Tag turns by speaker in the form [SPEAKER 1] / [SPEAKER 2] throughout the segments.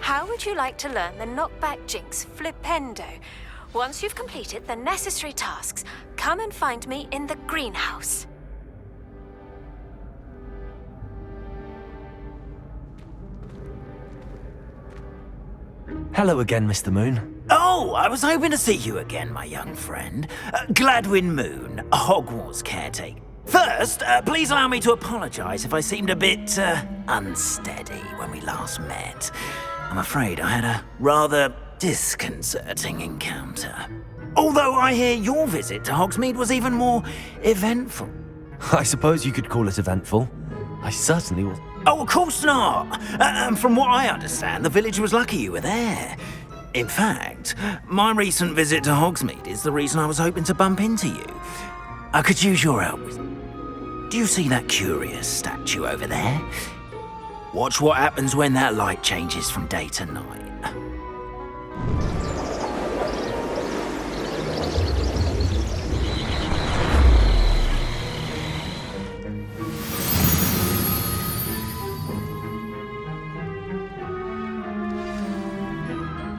[SPEAKER 1] How would you like to learn the knockback jinx flipendo? Once you've completed the necessary tasks, come and find me in the greenhouse.
[SPEAKER 2] Hello again, Mr. Moon.
[SPEAKER 3] Oh, I was hoping to see you again, my young friend. Gladwin Moon, Hogwarts caretaker. First, please allow me to apologise if I seemed a bit, unsteady when we last met. I'm afraid I had a rather disconcerting encounter. Although I hear your visit to Hogsmeade was even more eventful.
[SPEAKER 2] I suppose you could call it eventful. I certainly was.
[SPEAKER 3] Oh, of course not. From what I understand, the village was lucky you were there. In fact, my recent visit to Hogsmeade is the reason I was hoping to bump into you. I could use your help. Do you see that curious statue over there? Watch what happens when that light changes from day to night.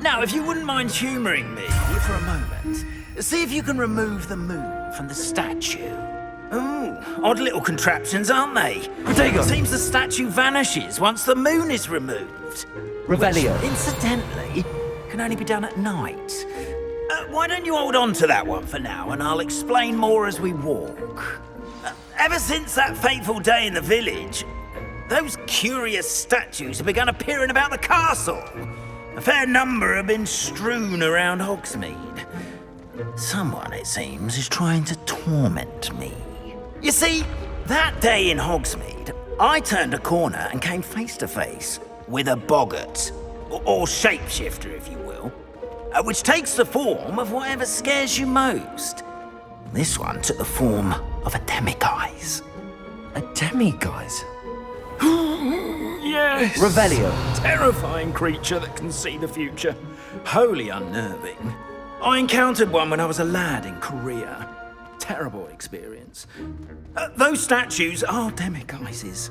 [SPEAKER 3] Now, if you wouldn't mind humouring me for a moment, see if you can remove the moon from the statue. Ooh, odd little contraptions, aren't they?
[SPEAKER 2] Caretakers!
[SPEAKER 3] It seems the statue vanishes once the moon is removed.
[SPEAKER 2] Revelio.
[SPEAKER 3] Which, incidentally, can only be done at night. Why don't you hold on to that one for now, and I'll explain more as we walk. Ever since that fateful day in the village, those curious statues have begun appearing about the castle. A fair number have been strewn around Hogsmeade. Someone, it seems, is trying to torment me. You see, that day in Hogsmeade, I turned a corner and came face to face with a boggart, or shapeshifter, if you will, which takes the form of whatever scares you most. This one took the form of a demiguise.
[SPEAKER 2] A demiguise?
[SPEAKER 4] Yes!
[SPEAKER 2] Revelio.
[SPEAKER 4] Terrifying creature that can see the future.
[SPEAKER 3] Wholly unnerving. I encountered one when I was a lad in Korea. Terrible experience. Those statues are demiguises.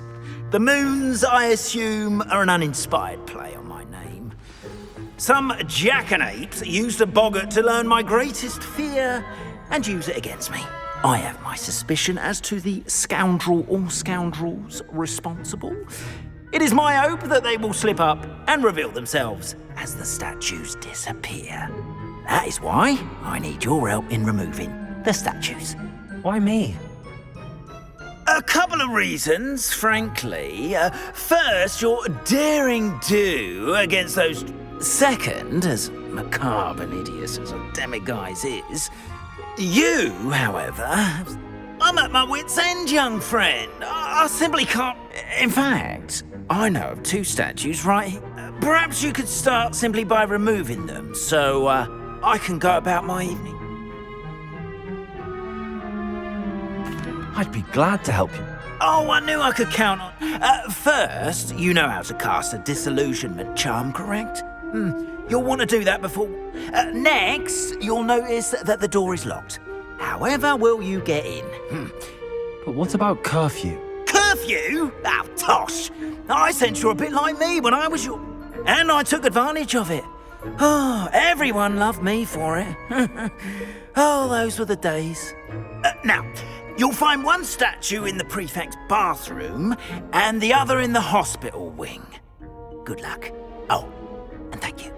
[SPEAKER 3] The moons, I assume, are an uninspired play on my name. Some jackanapes used a boggart to learn my greatest fear and use it against me. I have my suspicion as to the scoundrel or scoundrels responsible. It is my hope that they will slip up and reveal themselves as the statues disappear. That is why I need your help in removing the statues.
[SPEAKER 2] Why me?
[SPEAKER 3] A couple of reasons, frankly. First, your daring do against those. Second, as macabre and hideous as a demiguise is, you, however, I'm at my wit's end, young friend. I simply can't. In fact, I know of two statues right here. Perhaps you could start simply by removing them, so I can go about my evening.
[SPEAKER 2] I'd be glad to help you.
[SPEAKER 3] Oh, I knew I could count on. First, you know how to cast a disillusionment charm, correct? You'll want to do that before. Next, you'll notice that the door is locked. However will you get in?
[SPEAKER 2] But what about curfew?
[SPEAKER 3] Curfew? Oh, tosh. I sense you're a bit like me when I was your... And I took advantage of it. Oh, everyone loved me for it. Oh, those were the days. Now, you'll find one statue in the prefect's bathroom and the other in the hospital wing. Good luck. Oh, and thank you.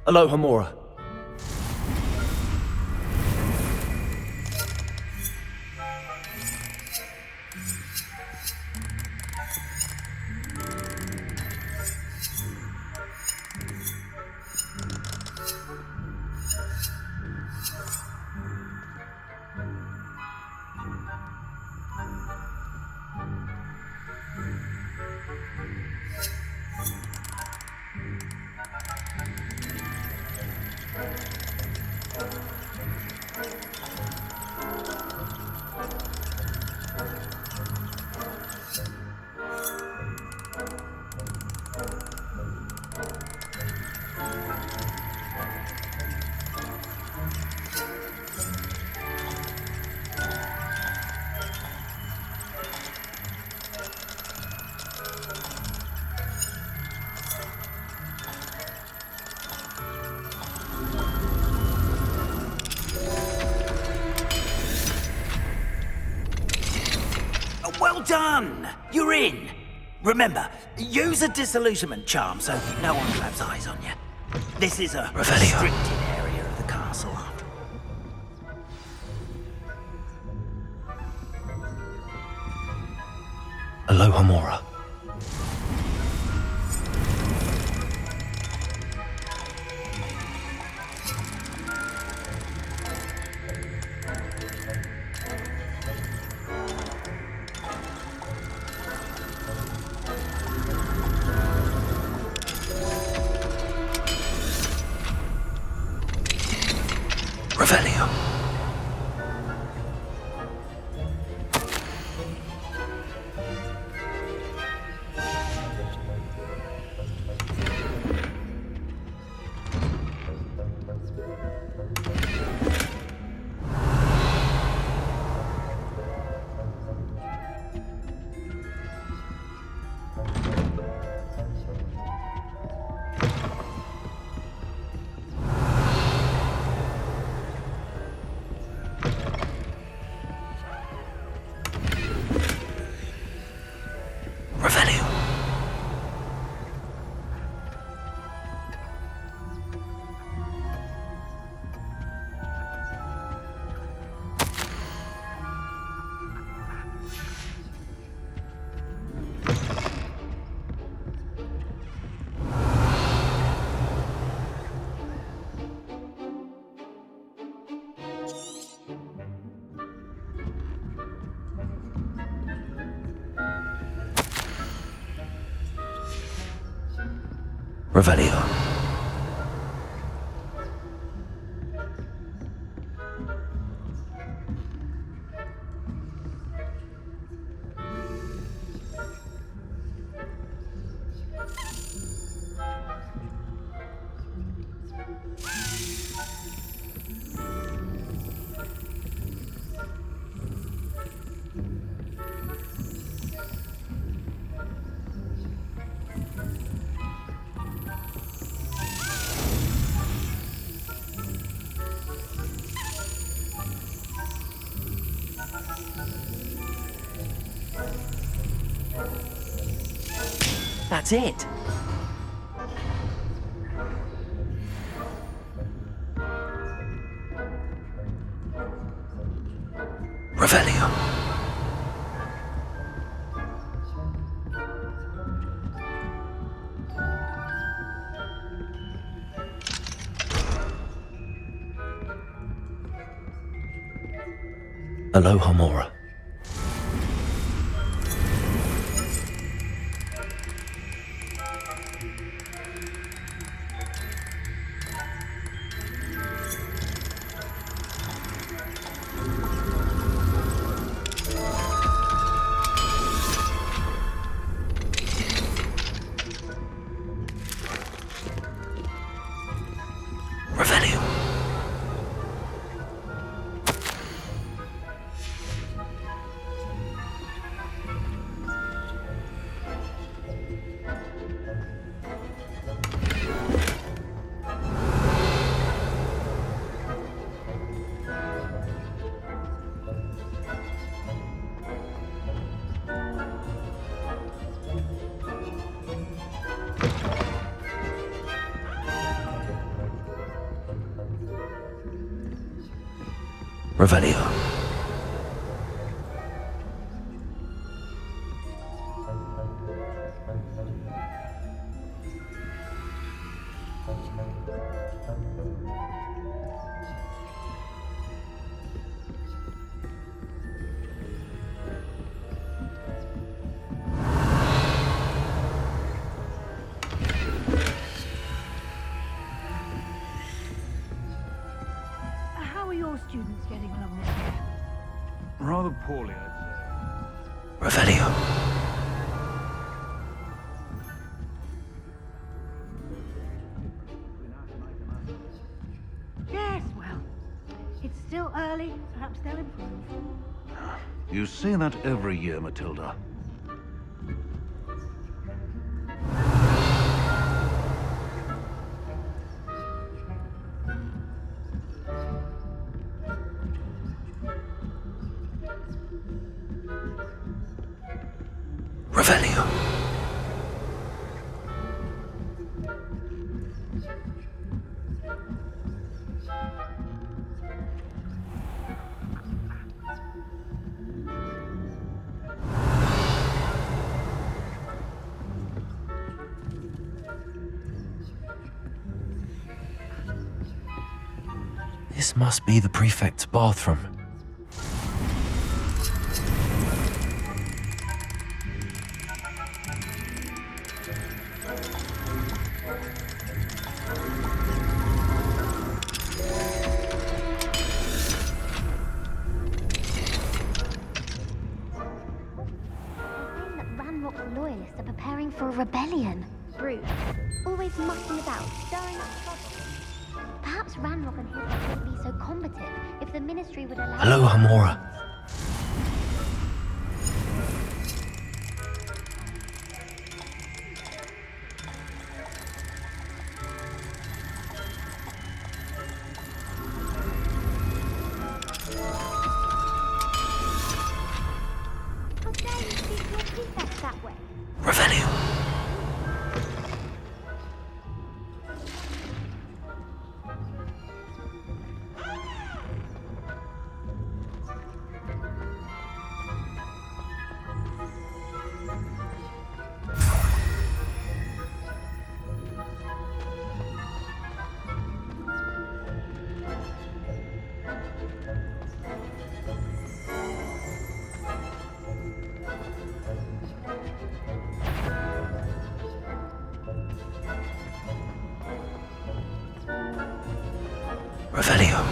[SPEAKER 2] Aloha Mora.
[SPEAKER 3] Well done! You're in! Remember, use a disillusionment charm so no one claps eyes on you. This is a restricted area of the castle.
[SPEAKER 2] Aloha Mora. Revelio. Revelio. That's it. Revelio. Aloha Mora. Revelio. Revelio.
[SPEAKER 5] How are your students getting along this year?
[SPEAKER 4] Rather poorly, I'd
[SPEAKER 2] Revelio.
[SPEAKER 5] Yes, well, it's still early. Perhaps they'll improve.
[SPEAKER 6] You say that every year, Matilda.
[SPEAKER 2] Revelio. This must be the prefect's bathroom.
[SPEAKER 7] Loyalists are preparing for a rebellion. Bruce, always mucking about, stirring up trouble. Perhaps Ranrock and his wouldn't be so combative if the Ministry would allow...
[SPEAKER 2] Hello, Hamora.
[SPEAKER 7] How dare you speak to your prefect that way?
[SPEAKER 2] Revelio. Revelio.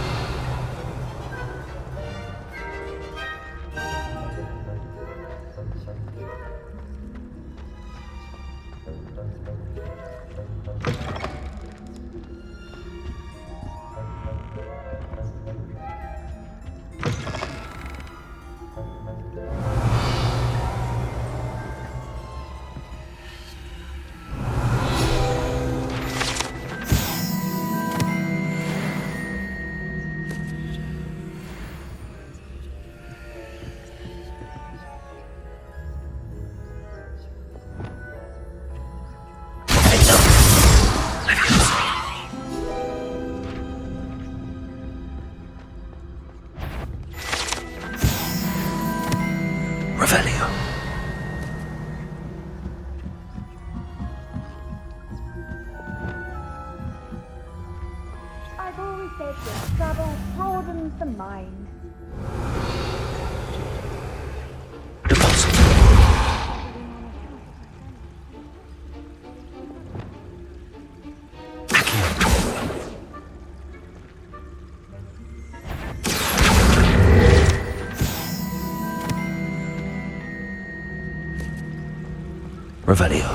[SPEAKER 2] Revelio.
[SPEAKER 5] I've always said that travel broadens the mind. Revelio.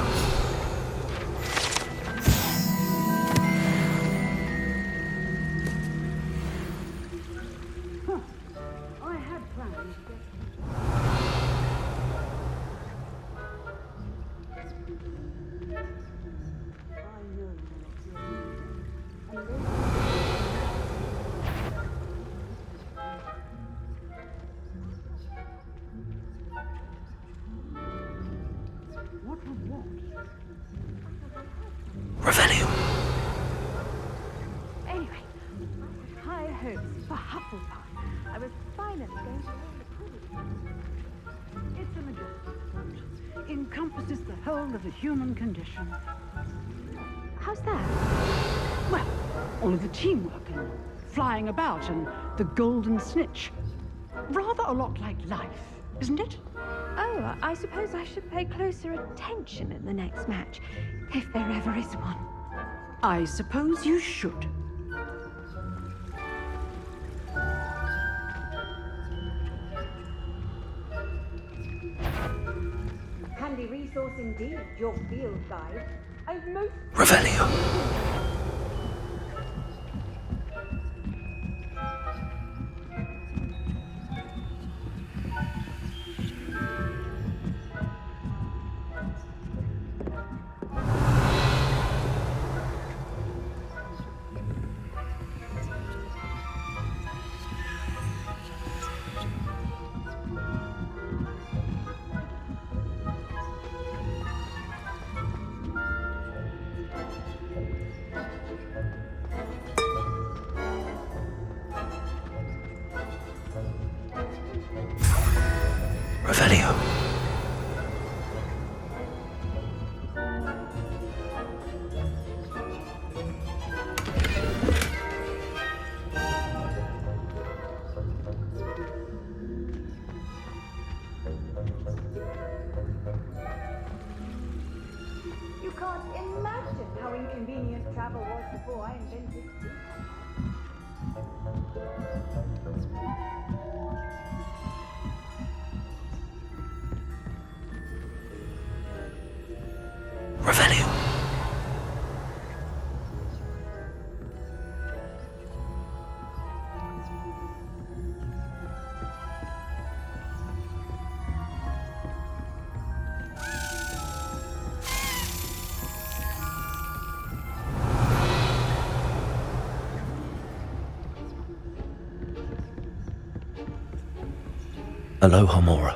[SPEAKER 5] I had plans.
[SPEAKER 2] Revelio.
[SPEAKER 5] Anyway, I had high hopes for Hufflepuff. I was finally going to learn the code. It's a majestic function. Encompasses the whole of the human condition. How's that? Well, all of the teamwork and flying about and the golden snitch. Rather a lot like life, isn't it?
[SPEAKER 1] Oh, I suppose I should pay closer attention in the next match, if there ever is one.
[SPEAKER 5] I suppose you should. Handy resource indeed, your field guide. I've most...
[SPEAKER 2] Revelio. Revelio.
[SPEAKER 5] You can't imagine how inconvenient travel was before I invented it.
[SPEAKER 2] Revelio. Aloha Mora.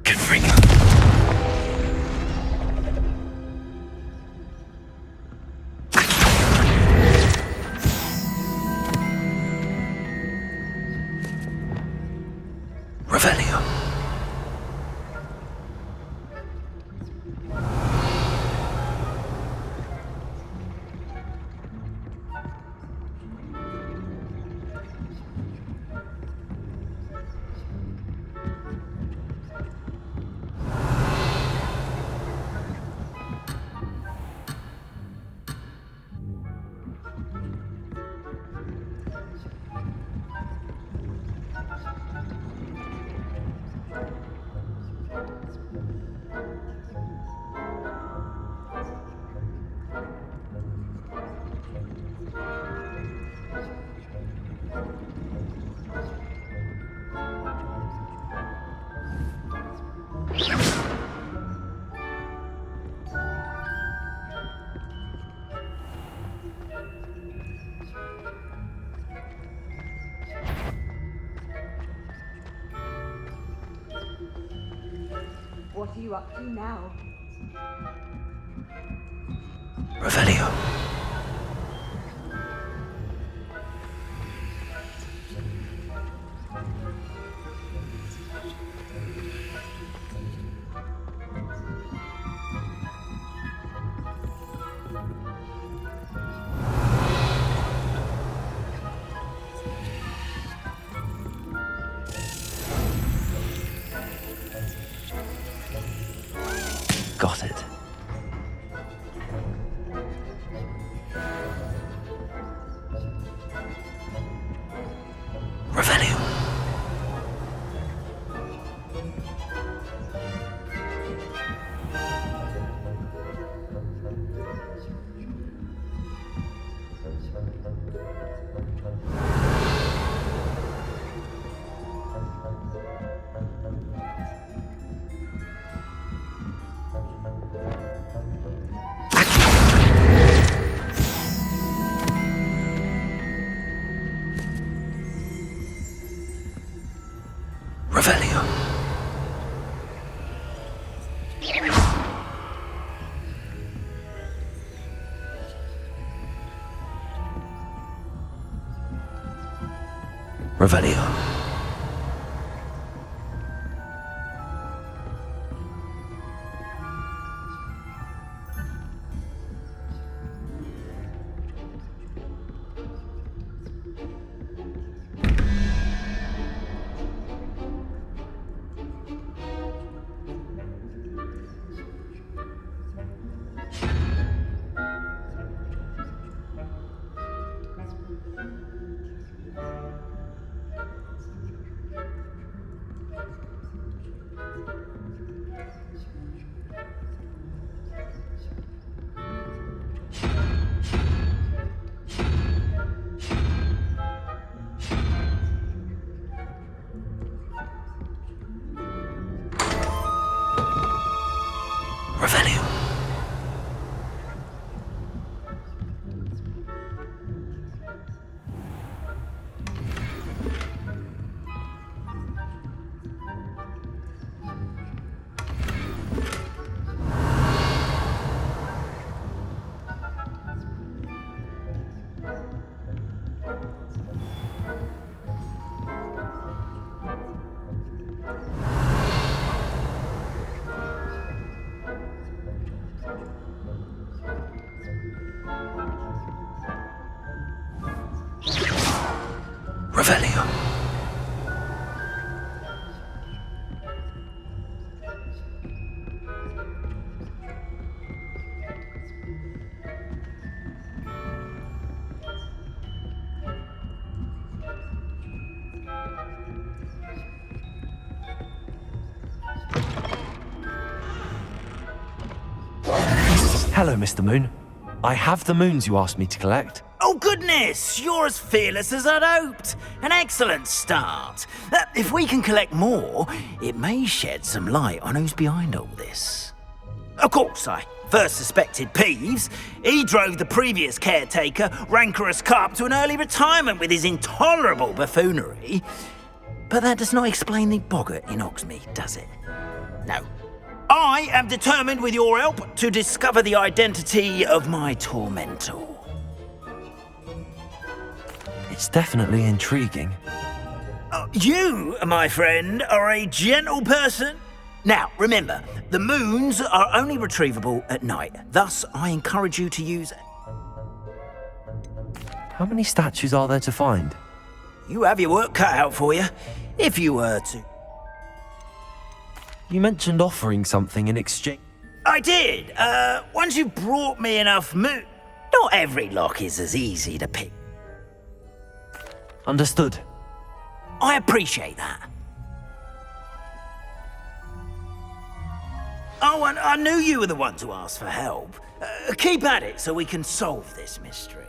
[SPEAKER 2] Confringo. Revelio.
[SPEAKER 5] What are you up to now?
[SPEAKER 2] Revelio. Got it. Revelio. Revelio. Revelio. Revelio. Revelio. Hello, Mr. Moon. I have the moons you asked me to collect.
[SPEAKER 3] Oh, goodness! You're as fearless as I'd hoped. An excellent start. If we can collect more, it may shed some light on who's behind all this. Of course, I first suspected Peeves. He drove the previous caretaker, rancorous Carp, to an early retirement with his intolerable buffoonery. But that does not explain the boggart in Hogsmeade, does it? No. I am determined, with your help, to discover the identity of my tormentor.
[SPEAKER 2] It's definitely intriguing.
[SPEAKER 3] You, my friend, are a gentle person. Now, remember, the moons are only retrievable at night. Thus, I encourage you to use...
[SPEAKER 2] How many statues are there to find?
[SPEAKER 3] You have your work cut out for you, if you were to...
[SPEAKER 2] You mentioned offering something in exchange.
[SPEAKER 3] I did. Once you brought me enough moon... Not every lock is as easy to pick.
[SPEAKER 2] Understood.
[SPEAKER 3] I appreciate that. Oh, and I knew you were the one to ask for help. Keep at it so we can solve this mystery.